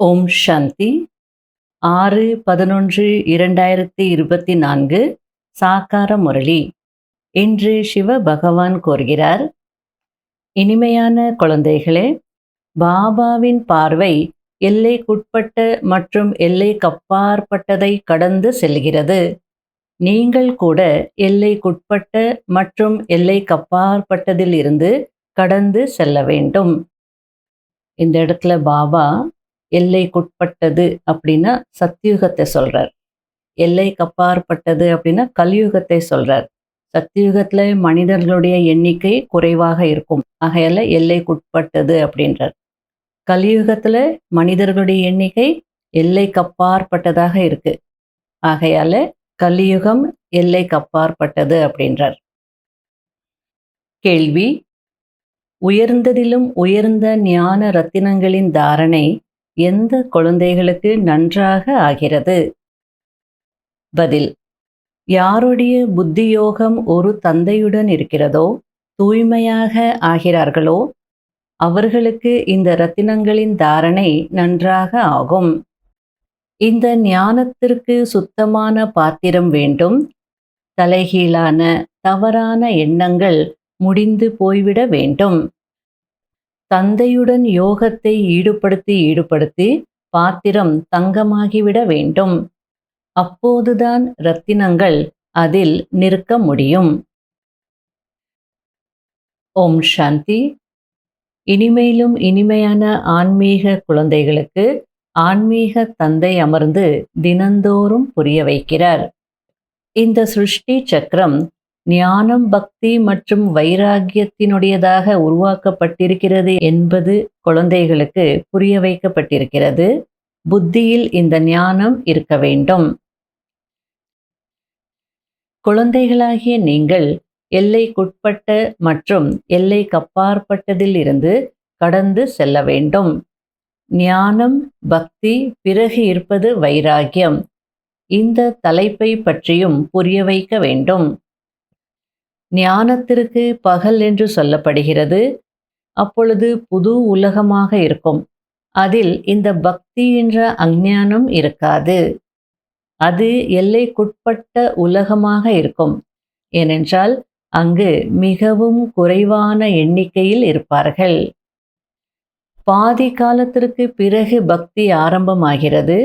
ஓம் சாந்தி 6/11/2024 சாக்கார முரளி. இன்று சிவ பகவான் கூறுகிறார், இனிமையான குழந்தைகளே, பாபாவின் பார்வை எல்லைக்குட்பட்ட மற்றும் எல்லைக்கப்பாற்பட்டதை கடந்து செல்கிறது. நீங்கள் கூட எல்லைக்குட்பட்ட மற்றும் எல்லைக்கப்பாற்பட்டதில் இருந்து கடந்து செல்ல வேண்டும். இந்த இடத்துல பாபா எல்லைக்குட்பட்டது அப்படின்னா சத்தியுகத்தை சொல்றார், எல்லைக்கு அப்பாற்பட்டது அப்படின்னா கலியுகத்தை சொல்றார். சத்தியுகத்துல மனிதர்களுடைய எண்ணிக்கை குறைவாக இருக்கும், ஆகையால எல்லைக்குட்பட்டது அப்படின்றார். கலியுகத்துல மனிதர்களுடைய எண்ணிக்கை எல்லைக்கு அப்பாற்பட்டதாக இருக்கு, ஆகையால கலியுகம் எல்லைக்கு அப்பாற்பட்டது அப்படின்றார். கேள்வி: உயர்ந்ததிலும் உயர்ந்த ஞான ரத்தினங்களின் தாரணை எந்த குழந்தைகளுக்கு நன்றாக ஆகிறது? பதில்: யாருடைய புத்தியோகம் ஒரு தந்தையுடன் இருக்கிறதோ, தூய்மையாக ஆகிறார்களோ, அவர்களுக்கு இந்த ரத்தினங்களின் தாரணை நன்றாக ஆகும். இந்த ஞானத்திற்கு சுத்தமான பாத்திரம் வேண்டும். தலைகீழான தவறான எண்ணங்கள் முடிந்து போய்விட வேண்டும். தந்தையுடன் யோகத்தை ஈடுபடுத்தி பாத்திரம் தங்கமாகிவிட வேண்டும். அப்போதுதான் ரத்தினங்கள் அதில் நிற்க முடியும். ஓம் சாந்தி. இனிமேலும் இனிமையான ஆன்மீக குழந்தைகளுக்கு ஆன்மீக தந்தை அமர்ந்து தினந்தோறும் புரிய வைக்கிறார். இந்த சிருஷ்டி சக்கரம் ஞானம், பக்தி மற்றும் வைராகியத்தினுடையதாக உருவாக்கப்பட்டிருக்கிறது என்பது குழந்தைகளுக்கு புரிய வைக்கப்பட்டிருக்கிறது. புத்தியில் இந்த ஞானம் இருக்க வேண்டும். குழந்தைகளாகிய நீங்கள் எல்லைக்குட்பட்ட மற்றும் எல்லைக்கப்பாற்பட்டதில் இருந்து கடந்து செல்ல வேண்டும். ஞானம், பக்தி, பிறகு இருப்பது வைராகியம். இந்த தலைப்பை பற்றியும் புரிய வைக்க வேண்டும். ஞானத்திற்கு பகல் என்று சொல்லப்படுகிறது. அப்பொழுது புது உலகமாக இருக்கும். அதில் இந்த பக்தி என்ற அஞ்ஞானம் இருக்காது. அது எல்லைக்குட்பட்ட உலகமாக இருக்கும். ஏனென்றால் அங்கு மிகவும் குறைவான எண்ணிக்கையில் இருப்பார்கள். பாதி காலத்திற்கு பிறகு பக்தி ஆரம்பமாகிறது.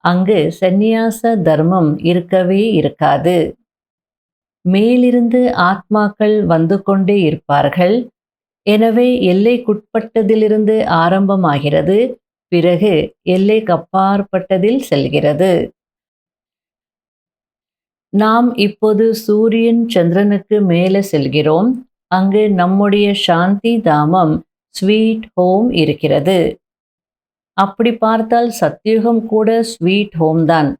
அங்கு சந்நியாச தர்மம் இருக்கவே இருக்காது. மேலிருந்து ஆத்மாக்கள் வந்து கொண்டே இருப்பார்கள். எனவே எல்லைக்குட்பட்டதிலிருந்து ஆரம்பமாகிறது, பிறகு எல்லைக்கப்பாற்பட்டதில் செல்கிறது. நாம் இப்போது சூரியன் சந்திரனுக்கு மேலே செல்கிறோம். அங்கு நம்முடைய சாந்தி தாமம் ஸ்வீட் ஹோம் இருக்கிறது. அப்படி பார்த்தால் சத்யுகம் கூட ஸ்வீட் ஹோம் தான்.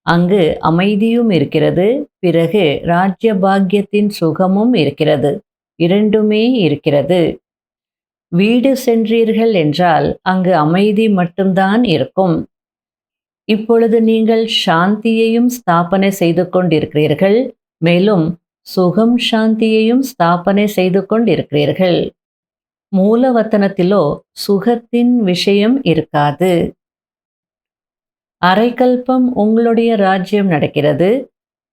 அங்கு அமைதியும் இருக்கிறது, பிறகு ராஜ்ய பாக்கியத்தின் சுகமும் இருக்கிறது. இரண்டுமே இருக்கிறது. வீடு சென்றீர்கள் என்றால் அங்கு அமைதி மட்டும்தான் இருக்கும். இப்பொழுது நீங்கள் சாந்தியையும் ஸ்தாபனை செய்து கொண்டிருக்கிறீர்கள், மேலும் சுகம் சாந்தியையும் ஸ்தாபனை செய்து கொண்டிருக்கிறீர்கள். மூலவத்தனத்திலோ சுகத்தின் விஷயம் இருக்காது. அரைக்கல்பம் உங்களுடைய ராஜ்யம் நடக்கிறது.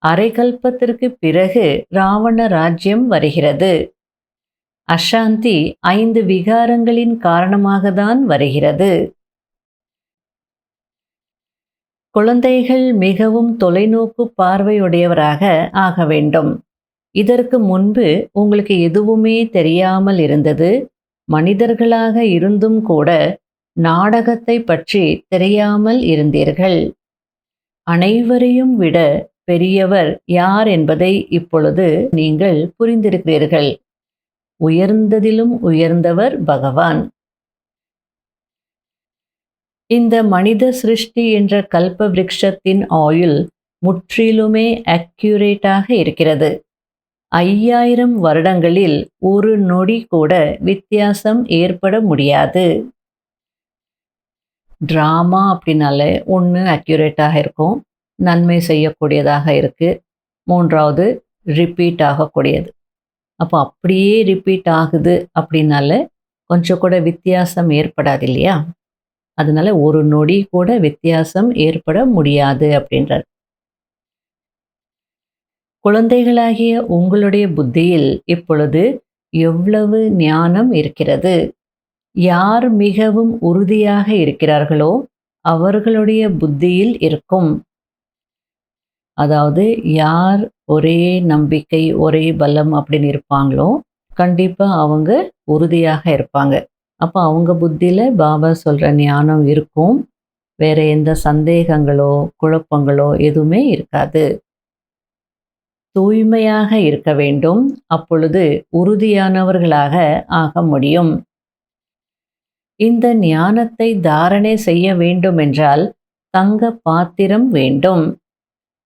அரைக்கல்பத்திற்கு பிறகு ராவண ராஜ்யம் வருகிறது. அசாந்தி 5 விகாரங்களின் காரணமாக தான் வருகிறது. குழந்தைகள் மிகவும் தொலைநோக்கு பார்வையுடையவராக ஆக வேண்டும். இதற்கு முன்பு உங்களுக்கு எதுவுமே தெரியாமல் இருந்தது. மனிதர்களாக இருந்தும் கூட நாடகத்தை பற்றி தெரியாமல் இருந்தீர்கள். அனைவரையும் விட பெரியவர் யார் என்பதை இப்பொழுது நீங்கள் புரிந்திருக்கிறீர்கள். உயர்ந்ததிலும் உயர்ந்தவர் பகவான். இந்த மனித சிருஷ்டி என்ற கல்ப விருட்சத்தின் ஆயுள் முற்றிலுமே அக்யூரேட்டாக இருக்கிறது. 5000 வருடங்களில் ஒரு நொடி கூட வித்தியாசம் ஏற்பட முடியாது. ட்ராமா அப்படின்னாலே ஒன்று அக்யூரேட்டாக இருக்கும், நன்மை செய்யக்கூடியதாக இருக்குது. 3வது ரிப்பீட் ஆகக்கூடியது. அப்போ அப்படியே ரிப்பீட் ஆகுது அப்படின்னால கொஞ்சம் கூட வித்தியாசம் ஏற்படாது இல்லையா? அதனால ஒரு நொடி கூட வித்தியாசம் ஏற்பட முடியாது அப்படின்றார். குழந்தைகளாகிய உங்களுடைய புத்தியில் இப்பொழுது எவ்வளவு ஞானம் இருக்கிறது? யார் மிகவும் உறுதியாக இருக்கிறார்களோ அவர்களுடைய புத்தியில் இருக்கும். அதாவது யார் ஒரே நம்பிக்கை, ஒரே பலம் அப்படின்னு இருப்பாங்களோ, கண்டிப்பா அவங்க உறுதியாக இருப்பாங்க. அப்ப அவங்க புத்தியில பாபா சொல்ற ஞானம் இருக்கும். வேற எந்த சந்தேகங்களோ, குழப்பங்களோ எதுவுமே இருக்காது. தூய்மையாக இருக்க வேண்டும். அப்பொழுது உறுதியானவர்களாக ஆக முடியும். இந்த ஞானத்தை தாரணை செய்ய வேண்டுமென்றால் தங்க பாத்திரம் வேண்டும்.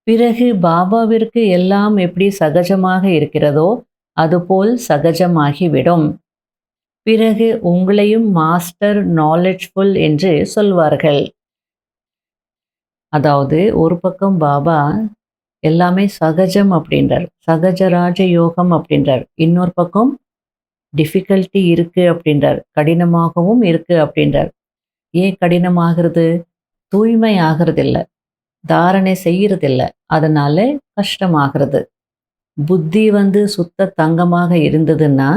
பிறகு பாபாவிற்கு எல்லாம் எப்படி சகஜமாக இருக்கிறதோ அதுபோல் சகஜமாகிவிடும். பிறகு உங்களையும் மாஸ்டர் நாலெட்ஜ்ஃபுல் என்று சொல்வார்கள். அதாவது ஒரு பக்கம் பாபா எல்லாமே சகஜம் அப்படின்றார், சகஜராஜ யோகம் அப்படின்றார். இன்னொரு பக்கம் டிஃபிகல்ட்டி இருக்கு அப்படின்றார், கடினமாகவும் இருக்கு அப்படின்றார். ஏன் கடினமாகிறது? தூய்மை ஆகிறது இல்லை, தாரணை செய்யறது இல்லை, அதனால கஷ்டமாகிறது. புத்தி சுத்த தங்கமாக இருந்ததுன்னா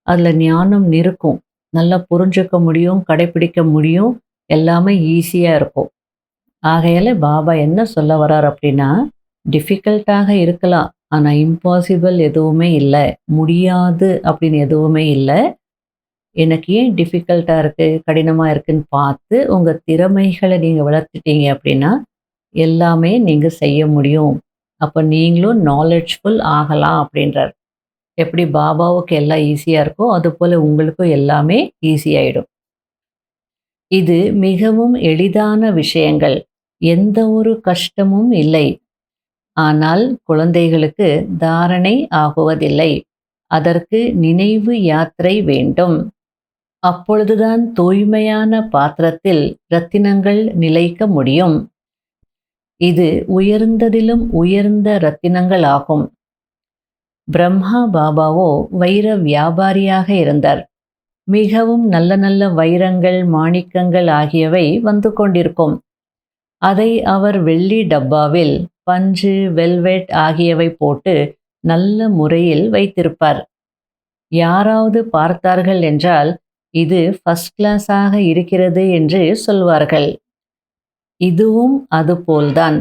அதில் ஞானம் நிற்கும், நல்லா புரிஞ்சுக்க முடியும், கடைப்பிடிக்க முடியும், எல்லாமே ஈஸியாக இருக்கும். ஆகையால பாபா என்ன சொல்ல வர்றார் அப்படின்னா, டிஃபிகல்ட்டாக இருக்கலாம், ஆனால் இம்பாசிபிள் எதுவுமே இல்லை, முடியாது அப்படின்னு எதுவுமே இல்லை. எனக்கு ஏன் டிஃபிகல்ட்டாக இருக்குது, கடினமாக இருக்குன்னு பார்த்து உங்கள் திறமைகளை நீங்கள் வளர்த்துட்டீங்க அப்படின்னா எல்லாமே நீங்கள் செய்ய முடியும். அப்போ நீங்களும் நாலெட்ஜ்ஃபுல் ஆகலாம் அப்படின்றார். எப்படி பாபாவுக்கு எல்லாம் ஈஸியாக இருக்கோ அதுபோல் உங்களுக்கும் எல்லாமே ஈஸியாயிடும். இது மிகவும் எளிதான விஷயங்கள், எந்த ஒரு கஷ்டமும் இல்லை. ஆனால் குழந்தைகளுக்கு தாரணை ஆகுவதில்லை. அதற்கு நினைவு யாத்திரை வேண்டும். அப்பொழுதுதான் தூய்மையான பாத்திரத்தில் ரத்தினங்கள் நிலைக்க முடியும். இது உயர்ந்ததிலும் உயர்ந்த ரத்தினங்கள் ஆகும். பிரம்மா பாபாவோ வைர வியாபாரியாக இருந்தார். மிகவும் நல்ல நல்ல வைரங்கள், மாணிக்கங்கள் ஆகியவை வந்து கொண்டிருக்கும். அதை அவர் வெள்ளி டப்பாவில் பஞ்சு, வெல்வெட் ஆகியவை போட்டு நல்ல முறையில் வைத்திருப்பார். யாராவது பார்த்தார்கள் என்றால் இது ஃபர்ஸ்ட் கிளாஸாக இருக்கிறது என்று சொல்வார்கள். இதுவும் அதுபோல்தான்.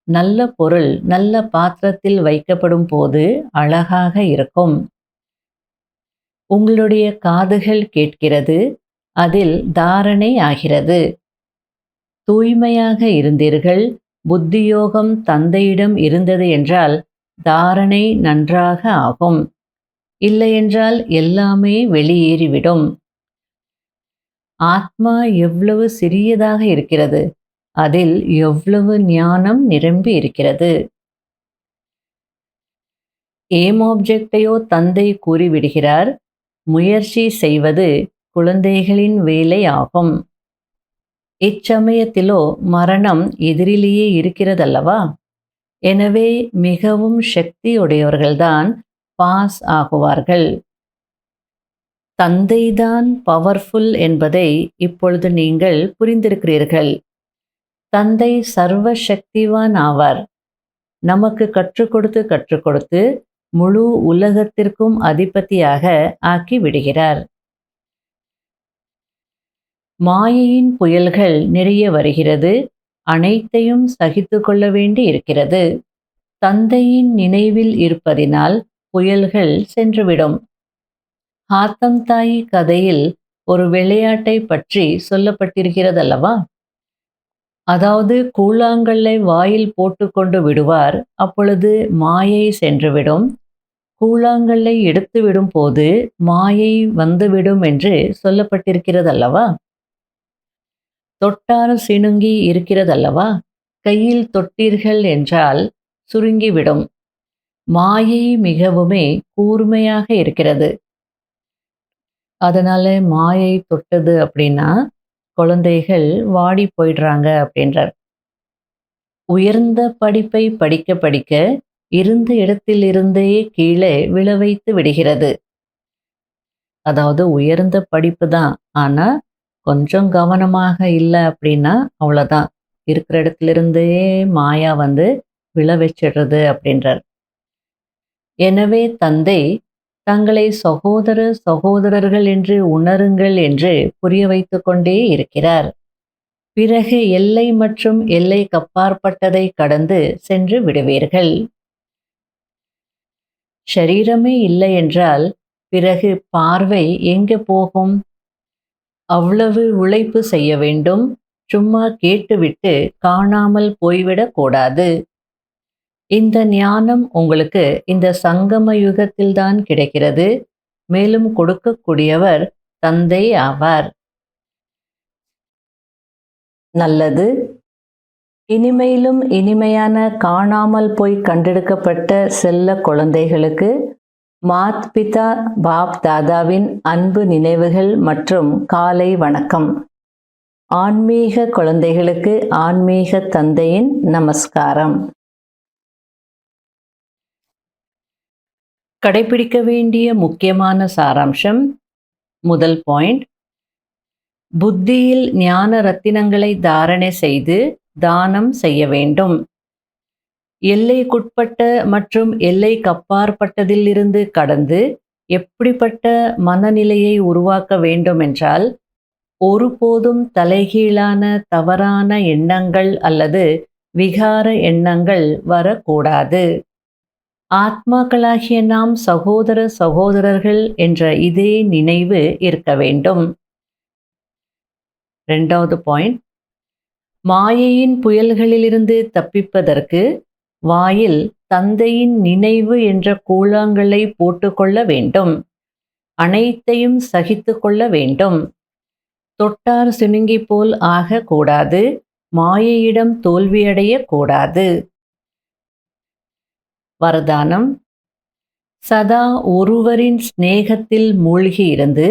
நல்ல பொருள் நல்ல பாத்திரத்தில் வைக்கப்படும் போது அழகாக இருக்கும். உங்களுடைய காதுகள் கேட்கிறது, அதில் தாரணை ஆகிறது. தூய்மையாக இருந்தீர்கள், புத்தியோகம் தந்தையிடம் இருந்தது என்றால் தாரணை நன்றாக ஆகும். இல்லையென்றால் எல்லாமே வெளியேறிவிடும். ஆத்மா எவ்வளவு சிறியதாக இருக்கிறது, அதில் எவ்வளவு ஞானம் நிரம்பி இருக்கிறது. ஏம் ஆப்ஜெக்டையோ தந்தை கூறிவிடுகிறார். முயற்சி செய்வது குழந்தைகளின் வேலை ஆகும். இச்சமயத்திலோ மரணம் எதிரிலேயே இருக்கிறதல்லவா? எனவே மிகவும் சக்தியுடையவர்கள்தான் பாஸ் ஆகுவார்கள். தந்தைதான் பவர்ஃபுல் என்பதை இப்பொழுது நீங்கள் புரிந்திருக்கிறீர்கள். தந்தை சர்வ சக்திவான் ஆவார். நமக்கு கற்றுக் கொடுத்து முழு உலகத்திற்கும் அதிபதியாக ஆக்கி விடுகிறார். மாயையின் புயல்கள் நிறைய வருகிறது, அனைத்தையும் சகித்து கொள்ள வேண்டி இருக்கிறது. தந்தையின் நினைவில் இருப்பதினால் புயல்கள் சென்றுவிடும். ஹாத்தம் தாய் கதையில் ஒரு விளையாட்டை பற்றி சொல்லப்பட்டிருக்கிறதல்லவா? அதாவது கூழாங்கல்லை வாயில் போட்டுக்கொண்டு விடுவார், அப்பொழுது மாயை சென்றுவிடும். கூழாங்கல்லை எடுத்து விடும் போது மாயை வந்துவிடும் என்று சொல்லப்பட்டிருக்கிறதல்லவா? தொட்டார் சினுங்கி இருக்கிறதல்லவா? கையில் தொட்டீர்கள் என்றால் சுருங்கிவிடும். மாயை மிகவுமே கூர்மையாக இருக்கிறது. அதனால மாயை தொட்டது அப்படின்னா குழந்தைகள் வாடி போயிடுறாங்க அப்படின்றார். உயர்ந்த படிப்பை படிக்க படிக்க இருந்த இடத்திலிருந்தே கீழே விழ வைத்து விடுகிறது. அதாவது உயர்ந்த படிப்பு தான், ஆனா கொஞ்சம் கவனமாக இல்லை அப்படின்னா அவ்வளோதான், இருக்கிற இடத்துலேருந்தே மாயா விழ வச்சிடுறது அப்படின்றார். எனவே தந்தை தங்களை சகோதர சகோதரர்கள் என்று உணருங்கள் என்று புரிய வைத்து கொண்டே இருக்கிறார். பிறகு எல்லை மற்றும் எல்லைக்கு அப்பாற்பட்டதை கடந்து சென்று விடுவீர்கள். ஷரீரமே இல்லை என்றால் பிறகு பார்வை எங்கே போகும்? அவ்வளவு உழைப்பு செய்ய வேண்டும். சும்மா கேட்டுவிட்டு காணாமல் போய்விடக் கூடாது. இந்த ஞானம் உங்களுக்கு இந்த சங்கம யுகத்தில்தான் கிடைக்கிறது. மேலும் கொடுக்கக்கூடியவர் தந்தை ஆவார். நல்லது. இனிமையிலும் இனிமையான காணாமல் போய் கண்டெடுக்கப்பட்ட செல்ல குழந்தைகளுக்கு மாத் பிதா பாப் தாதாவின் அன்பு நினைவுகள் மற்றும் காலை வணக்கம். ஆன்மீக குழந்தைகளுக்கு ஆன்மீக தந்தையின் நமஸ்காரம். கடைபிடிக்க வேண்டிய முக்கியமான சாராம்சம். முதல் பாயிண்ட், புத்தியில் ஞான ரத்தினங்களை தாரணை செய்து தானம் செய்ய வேண்டும். எல்லைக்குட்பட்ட மற்றும் எல்லைக்கு அப்பாற்பட்டதிலிருந்து கடந்து எப்படிப்பட்ட மனநிலையை உருவாக்க வேண்டும் என்றால், ஒருபோதும் தலைகீழான தவறான எண்ணங்கள் அல்லது விகார எண்ணங்கள் வரக்கூடாது. ஆத்மாக்களாகிய நாம் சகோதர சகோதரர்கள் என்ற இதே நினைவு இருக்க வேண்டும். இரண்டாவது பாயிண்ட், மாயையின் புயல்களிலிருந்து தப்பிப்பதற்கு வாயில் தந்தையின் நினைவு என்ற கூழாங்கல்லை போட்டுக்கொள்ள வேண்டும். அனைத்தையும் சகித்து கொள்ள வேண்டும். தொட்டார் சினுங்கி போல் ஆகக்கூடாது. மாயையிடம் தோல்வியடையக்கூடாது. வரதானம். சதா ஒருவரின் சிநேகத்தில் மூழ்கி இருந்து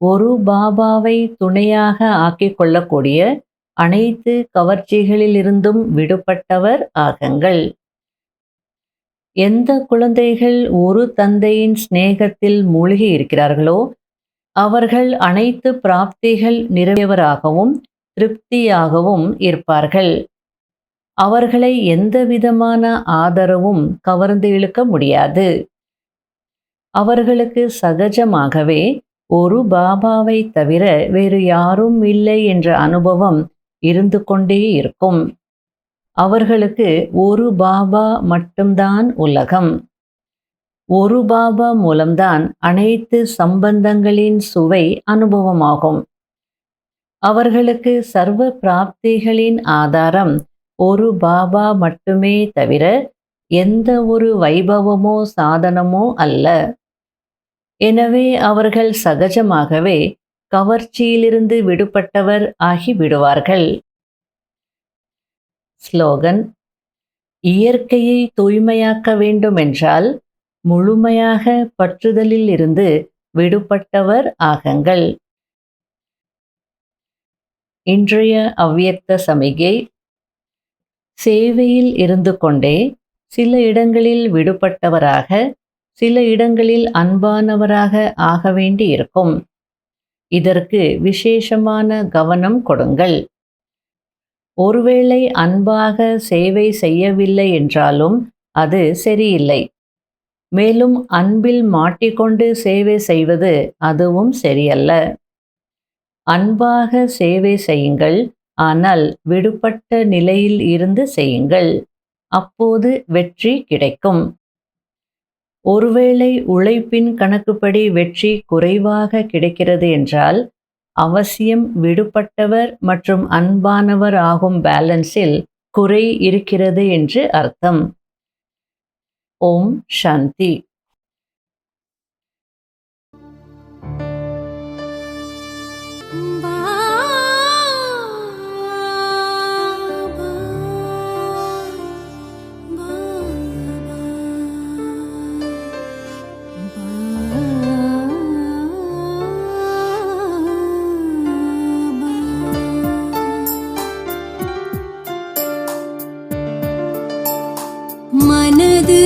ஒரு பாபாவை துணையாக ஆக்கிக் கொள்ளக்கூடிய அனைத்து கவர்ச்சிகளிலிருந்தும் விடுபட்டவர் ஆகுங்கள். எந்த குழந்தைகள் ஒரு தந்தையின் சிநேகத்தில் மூழ்கி இருக்கிறார்களோ அவர்கள் அனைத்து பிராப்திகள் நிறைவேறவராகவும் திருப்தியாகவும் இருப்பார்கள். அவர்களை எந்த விதமான ஆதரவும் கவர்ந்து இழுக்க முடியாது. அவர்களுக்கு சகஜமாகவே ஒரு பாபாவை தவிர வேறு யாரும் இல்லை என்ற அனுபவம் இருந்து கொண்டே இருக்கும். அவர்களுக்கு ஒரு பாபா மட்டும்தான் உலகம். ஒரு பாபா மூலம்தான் அனைத்து சம்பந்தங்களின் சுவை அனுபவமாகும். அவர்களுக்கு சர்வ பிராப்திகளின் ஆதாரம் ஒரு பாபா மட்டுமே தவிர எந்த ஒரு வைபவமோ சாதனமோ அல்ல. எனவே அவர்கள் சகஜமாகவே கவர்ச்சியிலிருந்து விடுபட்டவர் ஆகிவிடுவார்கள். ஸ்லோகன். இயற்கையை தூய்மையாக்க வேண்டுமென்றால் முழுமையாக பற்றுதலில் இருந்து விடுபட்டவர் ஆகுங்கள். இன்றைய அவ்வியக்த சமிகை. சேவையில் இருந்து கொண்டே சில இடங்களில் விடுபட்டவராக, சில இடங்களில் அன்பானவராக ஆக வேண்டி இருக்கும். இதற்கு விசேஷமான கவனம் கொடுங்கள். ஒருவேளை அன்பாக சேவை செய்யவில்லை என்றாலும் அது சரியில்லை. மேலும் அன்பில் மாட்டிக்கொண்டு சேவை செய்வது அதுவும் சரியல்ல. அன்பாக சேவை செய்யுங்கள், ஆனால் விடுபட்ட நிலையில் இருந்து செய்யுங்கள். அப்போது வெற்றி கிடைக்கும். ஒருவேளை உழைப்பின் கணக்குப்படி வெற்றி குறைவாக கிடைக்கிறது என்றால் அவசியம் விடுபட்டவர் மற்றும் அன்பானவர் ஆகும் பேலன்ஸில் குறை இருக்கிறது என்று அர்த்தம். ஓம் சாந்தி. மனது